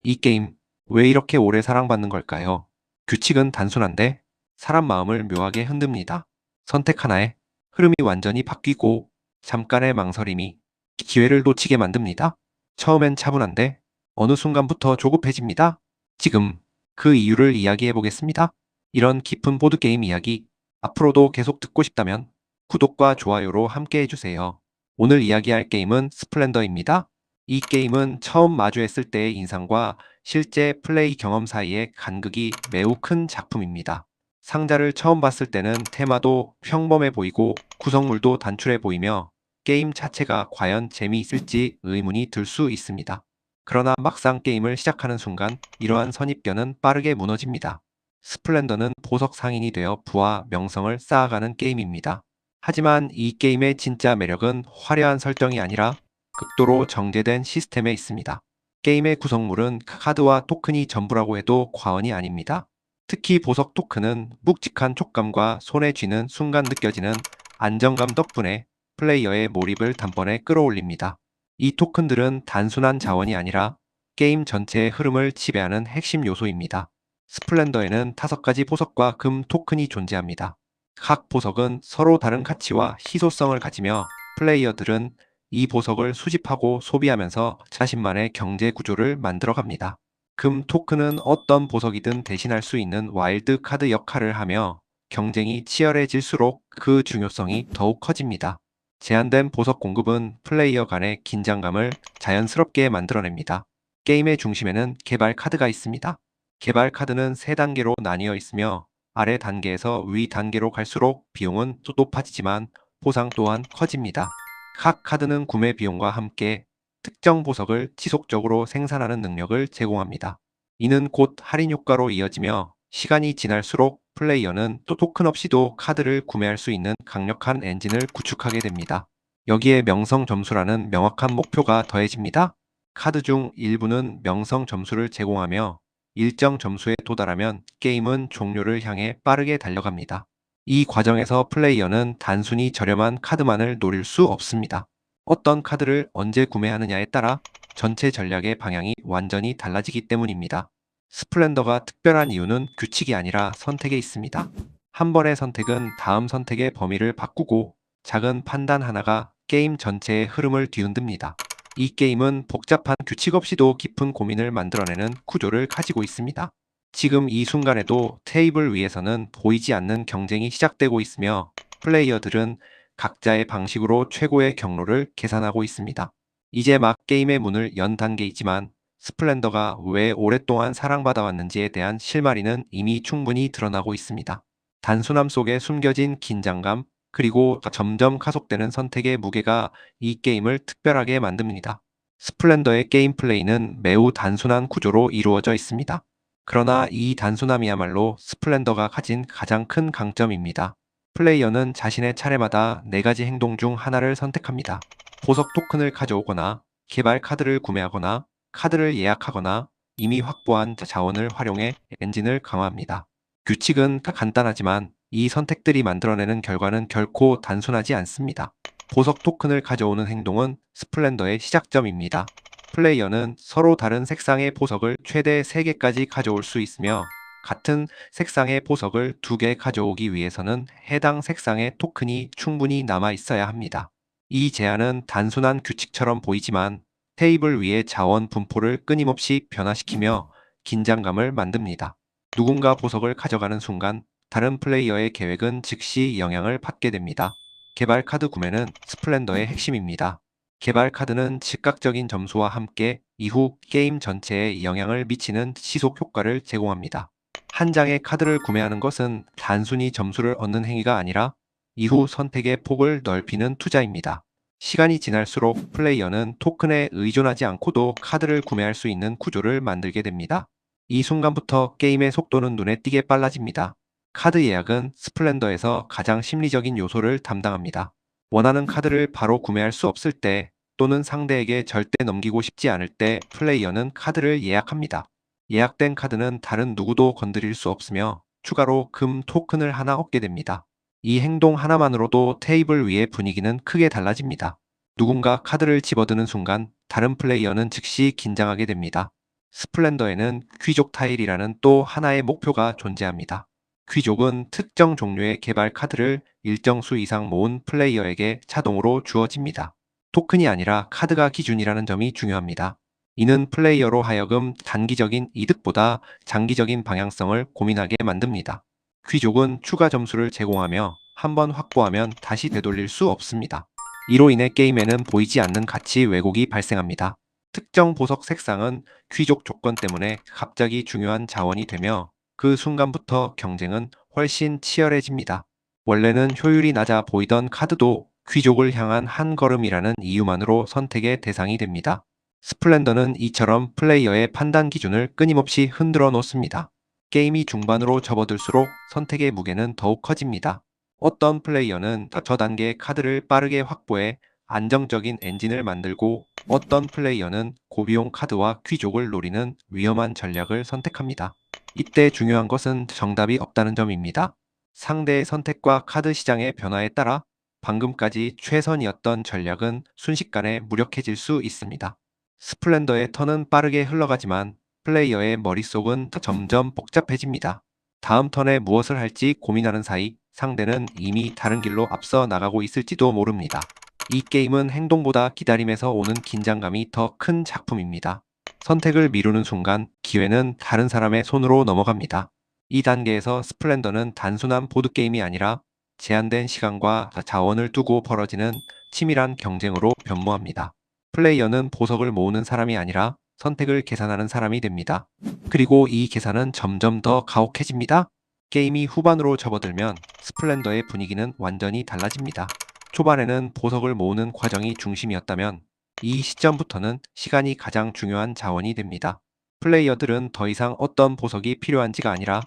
이 게임 왜 이렇게 오래 사랑받는 걸까요? 규칙은 단순한데 사람 마음을 묘하게 흔듭니다. 선택 하나에 흐름이 완전히 바뀌고 잠깐의 망설임이 기회를 놓치게 만듭니다. 처음엔 차분한데 어느 순간부터 조급해집니다. 지금 그 이유를 이야기해 보겠습니다. 이런 깊은 보드게임 이야기 앞으로도 계속 듣고 싶다면 구독과 좋아요로 함께 해주세요. 오늘 이야기할 게임은 스플렌더입니다. 이 게임은 처음 마주했을 때의 인상과 실제 플레이 경험 사이의 간극이 매우 큰 작품입니다. 상자를 처음 봤을 때는 테마도 평범해 보이고 구성물도 단출해 보이며 게임 자체가 과연 재미있을지 의문이 들 수 있습니다. 그러나 막상 게임을 시작하는 순간 이러한 선입견은 빠르게 무너집니다. 스플렌더는 보석 상인이 되어 부와 명성을 쌓아가는 게임입니다. 하지만 이 게임의 진짜 매력은 화려한 설정이 아니라 극도로 정제된 시스템에 있습니다. 게임의 구성물은 카드와 토큰이 전부라고 해도 과언이 아닙니다. 특히 보석 토큰은 묵직한 촉감과 손에 쥐는 순간 느껴지는 안정감 덕분에 플레이어의 몰입을 단번에 끌어올립니다. 이 토큰들은 단순한 자원이 아니라 게임 전체의 흐름을 지배하는 핵심 요소입니다. 스플렌더에는 5가지 보석과 금 토큰이 존재합니다. 각 보석은 서로 다른 가치와 희소성을 가지며 플레이어들은 이 보석을 수집하고 소비하면서 자신만의 경제 구조를 만들어갑니다. 금 토큰은 어떤 보석이든 대신할 수 있는 와일드 카드 역할을 하며 경쟁이 치열해질수록 그 중요성이 더욱 커집니다. 제한된 보석 공급은 플레이어 간의 긴장감을 자연스럽게 만들어냅니다. 게임의 중심에는 개발 카드가 있습니다. 개발 카드는 3단계로 나뉘어 있으며 아래 단계에서 위 단계로 갈수록 비용은 또 높아지지만 보상 또한 커집니다. 각 카드는 구매 비용과 함께 특정 보석을 지속적으로 생산하는 능력을 제공합니다. 이는 곧 할인 효과로 이어지며 시간이 지날수록 플레이어는 또 토큰 없이도 카드를 구매할 수 있는 강력한 엔진을 구축하게 됩니다. 여기에 명성 점수라는 명확한 목표가 더해집니다. 카드 중 일부는 명성 점수를 제공하며 일정 점수에 도달하면 게임은 종료를 향해 빠르게 달려갑니다. 이 과정에서 플레이어는 단순히 저렴한 카드만을 노릴 수 없습니다. 어떤 카드를 언제 구매하느냐에 따라 전체 전략의 방향이 완전히 달라지기 때문입니다. 스플렌더가 특별한 이유는 규칙이 아니라 선택에 있습니다. 한 번의 선택은 다음 선택의 범위를 바꾸고 작은 판단 하나가 게임 전체의 흐름을 뒤흔듭니다. 이 게임은 복잡한 규칙 없이도 깊은 고민을 만들어내는 구조를 가지고 있습니다. 지금 이 순간에도 테이블 위에서는 보이지 않는 경쟁이 시작되고 있으며 플레이어들은 각자의 방식으로 최고의 경로를 계산하고 있습니다. 이제 막 게임의 문을 연 단계이지만 스플렌더가 왜 오랫동안 사랑받아 왔는지에 대한 실마리는 이미 충분히 드러나고 있습니다. 단순함 속에 숨겨진 긴장감, 그리고 점점 가속되는 선택의 무게가 이 게임을 특별하게 만듭니다. 스플렌더의 게임 플레이는 매우 단순한 구조로 이루어져 있습니다. 그러나 이 단순함이야말로 스플렌더가 가진 가장 큰 강점입니다. 플레이어는 자신의 차례마다 4가지 행동 중 하나를 선택합니다. 보석 토큰을 가져오거나, 개발 카드를 구매하거나, 카드를 예약하거나, 이미 확보한 자원을 활용해 엔진을 강화합니다. 규칙은 간단하지만 이 선택들이 만들어내는 결과는 결코 단순하지 않습니다. 보석 토큰을 가져오는 행동은 스플렌더의 시작점입니다. 플레이어는 서로 다른 색상의 보석을 최대 3개까지 가져올 수 있으며 같은 색상의 보석을 2개 가져오기 위해서는 해당 색상의 토큰이 충분히 남아 있어야 합니다. 이 제한은 단순한 규칙처럼 보이지만 테이블 위의 자원 분포를 끊임없이 변화시키며 긴장감을 만듭니다. 누군가 보석을 가져가는 순간 다른 플레이어의 계획은 즉시 영향을 받게 됩니다. 개발 카드 구매는 스플렌더의 핵심입니다. 개발 카드는 즉각적인 점수와 함께 이후 게임 전체에 영향을 미치는 지속 효과를 제공합니다. 한 장의 카드를 구매하는 것은 단순히 점수를 얻는 행위가 아니라 이후 선택의 폭을 넓히는 투자입니다. 시간이 지날수록 플레이어는 토큰에 의존하지 않고도 카드를 구매할 수 있는 구조를 만들게 됩니다. 이 순간부터 게임의 속도는 눈에 띄게 빨라집니다. 카드 예약은 스플렌더에서 가장 심리적인 요소를 담당합니다. 원하는 카드를 바로 구매할 수 없을 때 또는 상대에게 절대 넘기고 싶지 않을 때 플레이어는 카드를 예약합니다. 예약된 카드는 다른 누구도 건드릴 수 없으며 추가로 금 토큰을 하나 얻게 됩니다. 이 행동 하나만으로도 테이블 위의 분위기는 크게 달라집니다. 누군가 카드를 집어드는 순간 다른 플레이어는 즉시 긴장하게 됩니다. 스플렌더에는 귀족 타일이라는 또 하나의 목표가 존재합니다. 귀족은 특정 종류의 개발 카드를 일정 수 이상 모은 플레이어에게 자동으로 주어집니다. 토큰이 아니라 카드가 기준이라는 점이 중요합니다. 이는 플레이어로 하여금 단기적인 이득보다 장기적인 방향성을 고민하게 만듭니다. 귀족은 추가 점수를 제공하며 한번 확보하면 다시 되돌릴 수 없습니다. 이로 인해 게임에는 보이지 않는 가치 왜곡이 발생합니다. 특정 보석 색상은 귀족 조건 때문에 갑자기 중요한 자원이 되며 그 순간부터 경쟁은 훨씬 치열해집니다. 원래는 효율이 낮아 보이던 카드도 귀족을 향한 한 걸음이라는 이유만으로 선택의 대상이 됩니다. 스플렌더는 이처럼 플레이어의 판단 기준을 끊임없이 흔들어 놓습니다. 게임이 중반으로 접어들수록 선택의 무게는 더욱 커집니다. 어떤 플레이어는 저단계의 카드를 빠르게 확보해 안정적인 엔진을 만들고 어떤 플레이어는 고비용 카드와 귀족을 노리는 위험한 전략을 선택합니다. 이때 중요한 것은 정답이 없다는 점입니다. 상대의 선택과 카드 시장의 변화에 따라 방금까지 최선이었던 전략은 순식간에 무력해질 수 있습니다. 스플렌더의 턴은 빠르게 흘러가지만 플레이어의 머릿속은 점점 복잡해집니다. 다음 턴에 무엇을 할지 고민하는 사이 상대는 이미 다른 길로 앞서 나가고 있을지도 모릅니다. 이 게임은 행동보다 기다림에서 오는 긴장감이 더 큰 작품입니다. 선택을 미루는 순간 기회는 다른 사람의 손으로 넘어갑니다. 이 단계에서 스플렌더는 단순한 보드게임이 아니라 제한된 시간과 자원을 두고 벌어지는 치밀한 경쟁으로 변모합니다. 플레이어는 보석을 모으는 사람이 아니라 선택을 계산하는 사람이 됩니다. 그리고 이 계산은 점점 더 가혹해집니다. 게임이 후반으로 접어들면 스플렌더의 분위기는 완전히 달라집니다. 초반에는 보석을 모으는 과정이 중심이었다면 이 시점부터는 시간이 가장 중요한 자원이 됩니다. 플레이어들은 더 이상 어떤 보석이 필요한지가 아니라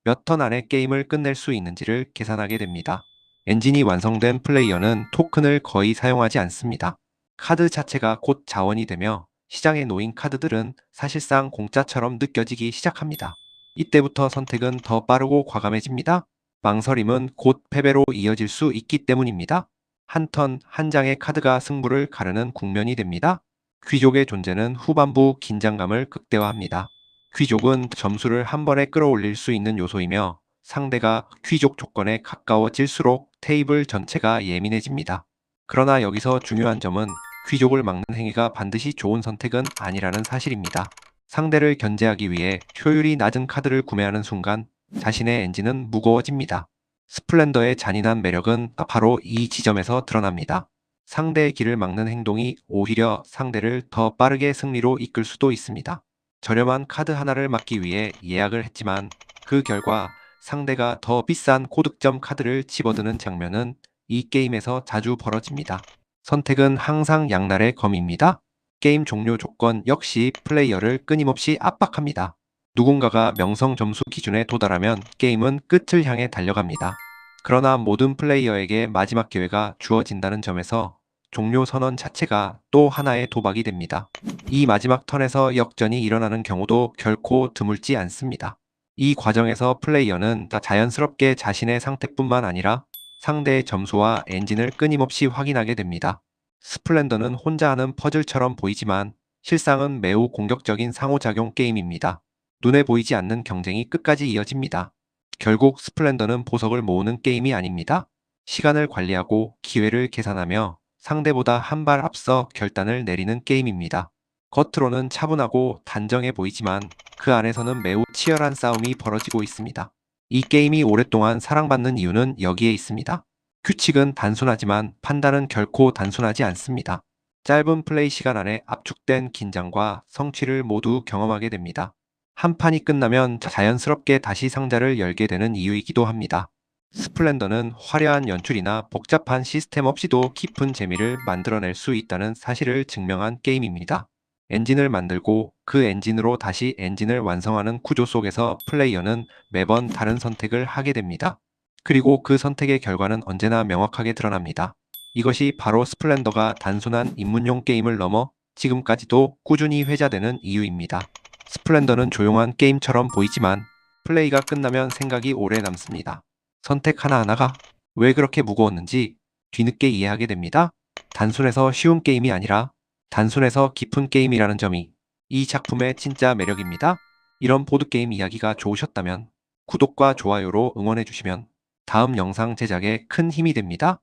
몇 턴 안에 게임을 끝낼 수 있는지를 계산하게 됩니다. 엔진이 완성된 플레이어는 토큰을 거의 사용하지 않습니다. 카드 자체가 곧 자원이 되며 시장에 놓인 카드들은 사실상 공짜처럼 느껴지기 시작합니다. 이때부터 선택은 더 빠르고 과감해집니다. 망설임은 곧 패배로 이어질 수 있기 때문입니다. 한 턴, 한 장의 카드가 승부를 가르는 국면이 됩니다. 귀족의 존재는 후반부 긴장감을 극대화합니다. 귀족은 점수를 한 번에 끌어올릴 수 있는 요소이며 상대가 귀족 조건에 가까워질수록 테이블 전체가 예민해집니다. 그러나 여기서 중요한 점은 귀족을 막는 행위가 반드시 좋은 선택은 아니라는 사실입니다. 상대를 견제하기 위해 효율이 낮은 카드를 구매하는 순간 자신의 엔진은 무거워집니다. 스플렌더의 잔인한 매력은 바로 이 지점에서 드러납니다. 상대의 길을 막는 행동이 오히려 상대를 더 빠르게 승리로 이끌 수도 있습니다. 저렴한 카드 하나를 막기 위해 예약을 했지만 그 결과 상대가 더 비싼 고득점 카드를 집어드는 장면은 이 게임에서 자주 벌어집니다. 선택은 항상 양날의 검입니다. 게임 종료 조건 역시 플레이어를 끊임없이 압박합니다. 누군가가 명성 점수 기준에 도달하면 게임은 끝을 향해 달려갑니다. 그러나 모든 플레이어에게 마지막 기회가 주어진다는 점에서 종료 선언 자체가 또 하나의 도박이 됩니다. 이 마지막 턴에서 역전이 일어나는 경우도 결코 드물지 않습니다. 이 과정에서 플레이어는 자연스럽게 자신의 상태뿐만 아니라 상대의 점수와 엔진을 끊임없이 확인하게 됩니다. 스플렌더는 혼자 하는 퍼즐처럼 보이지만 실상은 매우 공격적인 상호작용 게임입니다. 눈에 보이지 않는 경쟁이 끝까지 이어집니다. 결국 스플렌더는 보석을 모으는 게임이 아닙니다. 시간을 관리하고 기회를 계산하며 상대보다 한 발 앞서 결단을 내리는 게임입니다. 겉으로는 차분하고 단정해 보이지만 그 안에서는 매우 치열한 싸움이 벌어지고 있습니다. 이 게임이 오랫동안 사랑받는 이유는 여기에 있습니다. 규칙은 단순하지만 판단은 결코 단순하지 않습니다. 짧은 플레이 시간 안에 압축된 긴장과 성취를 모두 경험하게 됩니다. 한 판이 끝나면 자연스럽게 다시 상자를 열게 되는 이유이기도 합니다. 스플렌더는 화려한 연출이나 복잡한 시스템 없이도 깊은 재미를 만들어낼 수 있다는 사실을 증명한 게임입니다. 엔진을 만들고 그 엔진으로 다시 엔진을 완성하는 구조 속에서 플레이어는 매번 다른 선택을 하게 됩니다. 그리고 그 선택의 결과는 언제나 명확하게 드러납니다. 이것이 바로 스플렌더가 단순한 입문용 게임을 넘어 지금까지도 꾸준히 회자되는 이유입니다. 스플렌더는 조용한 게임처럼 보이지만 플레이가 끝나면 생각이 오래 남습니다. 선택 하나하나가 왜 그렇게 무거웠는지 뒤늦게 이해하게 됩니다. 단순해서 쉬운 게임이 아니라 단순해서 깊은 게임이라는 점이 이 작품의 진짜 매력입니다. 이런 보드게임 이야기가 좋으셨다면 구독과 좋아요로 응원해주시면 다음 영상 제작에 큰 힘이 됩니다.